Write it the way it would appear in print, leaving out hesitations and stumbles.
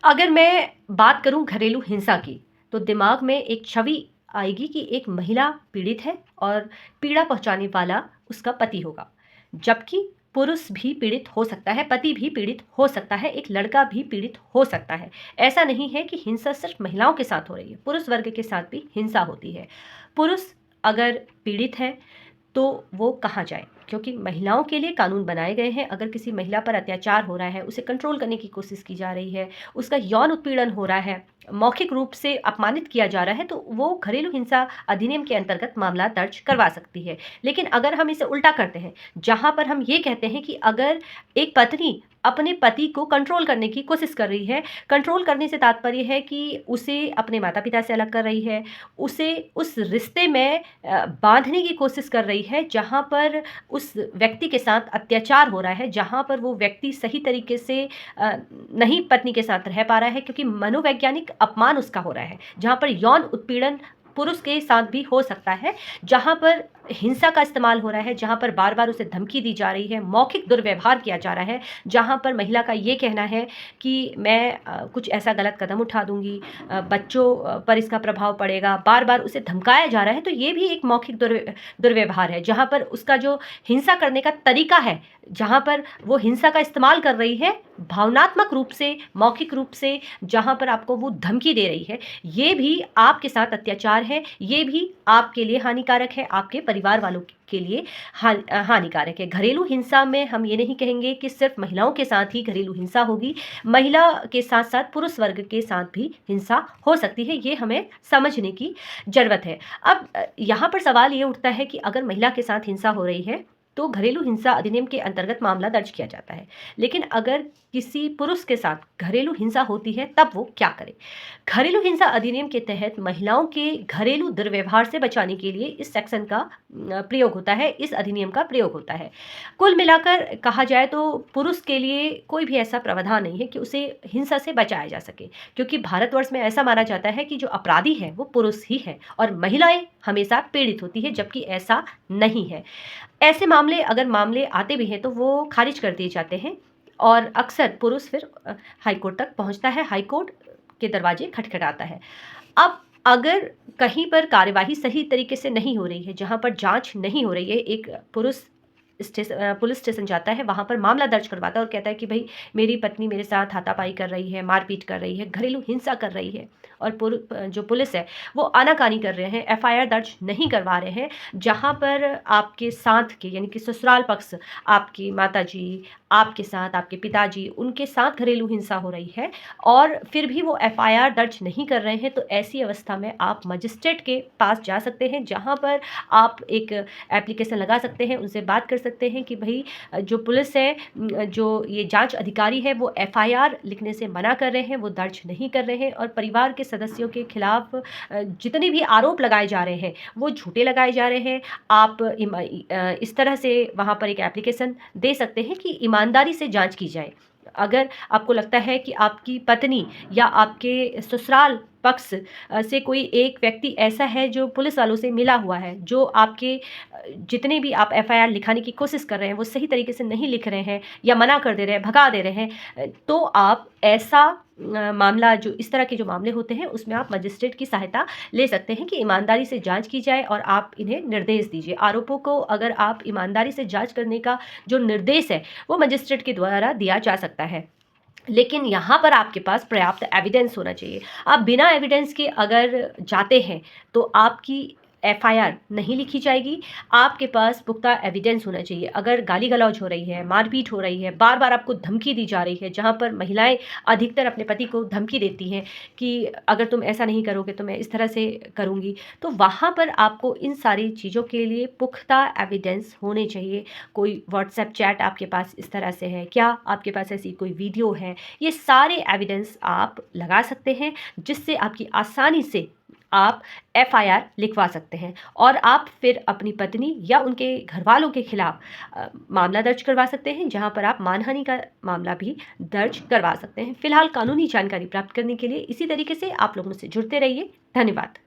अगर मैं बात करूं घरेलू हिंसा की, तो दिमाग में एक छवि आएगी कि एक महिला पीड़ित है और पीड़ा पहुंचाने वाला उसका पति होगा। जबकि पुरुष भी पीड़ित हो सकता है, पति भी पीड़ित हो सकता है, एक लड़का भी पीड़ित हो सकता है। ऐसा नहीं है कि हिंसा सिर्फ महिलाओं के साथ हो रही है, पुरुष वर्ग के साथ भी हिंसा होती है। पुरुष अगर पीड़ित है तो वो कहाँ जाए? क्योंकि महिलाओं के लिए कानून बनाए गए हैं। अगर किसी महिला पर अत्याचार हो रहा है, उसे कंट्रोल करने की कोशिश की जा रही है, उसका यौन उत्पीड़न हो रहा है, मौखिक रूप से अपमानित किया जा रहा है, तो वो घरेलू हिंसा अधिनियम के अंतर्गत मामला दर्ज करवा सकती है। लेकिन अगर हम इसे उल्टा करते हैं, जहाँ पर हम ये कहते हैं कि अगर एक पत्नी अपने पति को कंट्रोल करने की कोशिश कर रही है, कंट्रोल करने से तात्पर्य है कि उसे अपने माता-पिता से अलग कर रही है, उसे उस रिश्ते में बाँधने की कोशिश कर रही है जहाँ पर उस व्यक्ति के साथ अत्याचार हो रहा है, जहाँ पर वो व्यक्ति सही तरीके से नहीं पत्नी के साथ रह पा रहा है क्योंकि मनोवैज्ञानिक अपमान उसका हो रहा है, जहाँ पर यौन उत्पीड़न पुरुष के साथ भी हो सकता है, जहाँ पर हिंसा का इस्तेमाल हो रहा है, जहाँ पर बार-बार उसे धमकी दी जा रही है, मौखिक दुर्व्यवहार किया जा रहा है, जहाँ पर महिला का ये कहना है कि मैं कुछ ऐसा गलत कदम उठा दूँगी, बच्चों पर इसका प्रभाव पड़ेगा, बार-बार उसे धमकाया जा रहा है, तो ये भी एक मौखिक दुर्व्यवहार है, जहाँ पर उसका जो हिंसा करने का तरीका है, जहाँ पर वो हिंसा का इस्तेमाल कर रही है, भावनात्मक रूप से, मौखिक रूप से, जहाँ पर आपको वो धमकी दे रही है, ये भी आपके साथ अत्याचार है, ये भी आपके लिए हानिकारक है, आपके परिवार वालों के लिए हानिकारक है। घरेलू हिंसा में हम ये नहीं कहेंगे कि सिर्फ़ महिलाओं के साथ ही घरेलू हिंसा होगी, महिला के साथ-साथ पुरुष वर्ग के साथ भी हिंसा हो सकती है, ये हमें समझने की ज़रूरत है। अब यहाँ पर सवाल ये उठता है कि अगर महिला के साथ हिंसा हो रही है, तो घरेलू हिंसा अधिनियम के अंतर्गत मामला दर्ज किया जाता है। लेकिन अगर किसी पुरुष के साथ घरेलू हिंसा होती है, तब वो क्या करे? घरेलू हिंसा अधिनियम के तहत महिलाओं के घरेलू दुर्व्यवहार से बचाने के लिए इस सेक्शन का प्रयोग होता है, इस अधिनियम का प्रयोग होता है। कुल मिलाकर कहा जाए तो पुरुष के लिए कोई भी ऐसा प्रावधान नहीं है कि उसे हिंसा से बचाया जा सके, क्योंकि भारतवर्ष में ऐसा माना जाता है कि जो अपराधी है वो पुरुष ही है और महिलाएं हमेशा पीड़ित होती है, जबकि ऐसा नहीं है। ऐसे मामले अगर मामले आते भी हैं तो वो खारिज कर दिए जाते हैं और अक्सर पुरुष फिर हाई कोर्ट तक पहुंचता है, हाई कोर्ट के दरवाजे खटखटाता है। अब अगर कहीं पर कार्यवाही सही तरीके से नहीं हो रही है, जहाँ पर जाँच नहीं हो रही है, एक पुरुष पुलिस स्टेशन जाता है, वहाँ पर मामला दर्ज करवाता है और कहता है कि भई मेरी पत्नी मेरे साथ हाथापाई कर रही है, मारपीट कर रही है, घरेलू हिंसा कर रही है और जो पुलिस है वो आनाकानी कर रहे हैं, एफआईआर दर्ज नहीं करवा रहे हैं, जहाँ पर आपके साथ के यानी कि ससुराल पक्ष, आपकी माताजी, आपके साथ आपके पिताजी, उनके साथ घरेलू हिंसा हो रही है और फिर भी वो एफआईआर दर्ज नहीं कर रहे हैं, तो ऐसी अवस्था में आप मजिस्ट्रेट के पास जा सकते हैं, जहाँ पर आप एक एप्लीकेशन लगा सकते हैं, उनसे बात कर सकते हैं कि भई जो पुलिस है, जो ये जाँच अधिकारी है, वो एफआईआर लिखने से मना कर रहे हैं, वो दर्ज नहीं कर रहे हैं और परिवार के सदस्यों के खिलाफ जितने भी आरोप लगाए जा रहे हैं, वो झूठे लगाए जा रहे हैं। आप इस तरह से वहाँ पर एक एप्लीकेशन दे सकते हैं कि ईमानदारी से जाँच की जाए। अगर आपको लगता है कि आपकी पत्नी या आपके ससुराल पक्ष से कोई एक व्यक्ति ऐसा है जो पुलिस वालों से मिला हुआ है, जो आपके जितने भी आप एफआईआर लिखाने की कोशिश कर रहे हैं, वो सही तरीके से नहीं लिख रहे हैं या मना कर दे रहे हैं, भगा दे रहे हैं, तो आप ऐसा मामला जो इस तरह के जो मामले होते हैं, उसमें आप मजिस्ट्रेट की सहायता ले सकते हैं कि ईमानदारी से जाँच की जाए और आप इन्हें निर्देश दीजिए। आरोपों को अगर आप ईमानदारी से जाँच करने का जो निर्देश है, वो मजिस्ट्रेट के द्वारा दिया जा सकता है। लेकिन यहाँ पर आपके पास पर्याप्त एविडेंस होना चाहिए। आप बिना एविडेंस के अगर जाते हैं, तो आपकी एफआईआर नहीं लिखी जाएगी। आपके पास पुख्ता एविडेंस होना चाहिए। अगर गाली-गलौज हो रही है, मारपीट हो रही है, बार-बार आपको धमकी दी जा रही है, जहाँ पर महिलाएँ अधिकतर अपने पति को धमकी देती हैं कि अगर तुम ऐसा नहीं करोगे तो मैं इस तरह से करूँगी। तो वहाँ पर आपको इन सारी चीज़ों के लिए पुख्ता एविडेंस होने चाहिए। कोई व्हाट्सएप चैट आपके पास इस तरह से है, क्या आपके पास ऐसी कोई वीडियो है? ये सारे एविडेंस आप लगा सकते हैं, जिससे आपकी आसानी से आप एफआईआर लिखवा सकते हैं और आप फिर अपनी पत्नी या उनके घरवालों के खिलाफ मामला दर्ज करवा सकते हैं, जहां पर आप मानहानि का मामला भी दर्ज करवा सकते हैं। फिलहाल कानूनी जानकारी प्राप्त करने के लिए इसी तरीके से आप लोग मुझसे जुड़ते रहिए। धन्यवाद।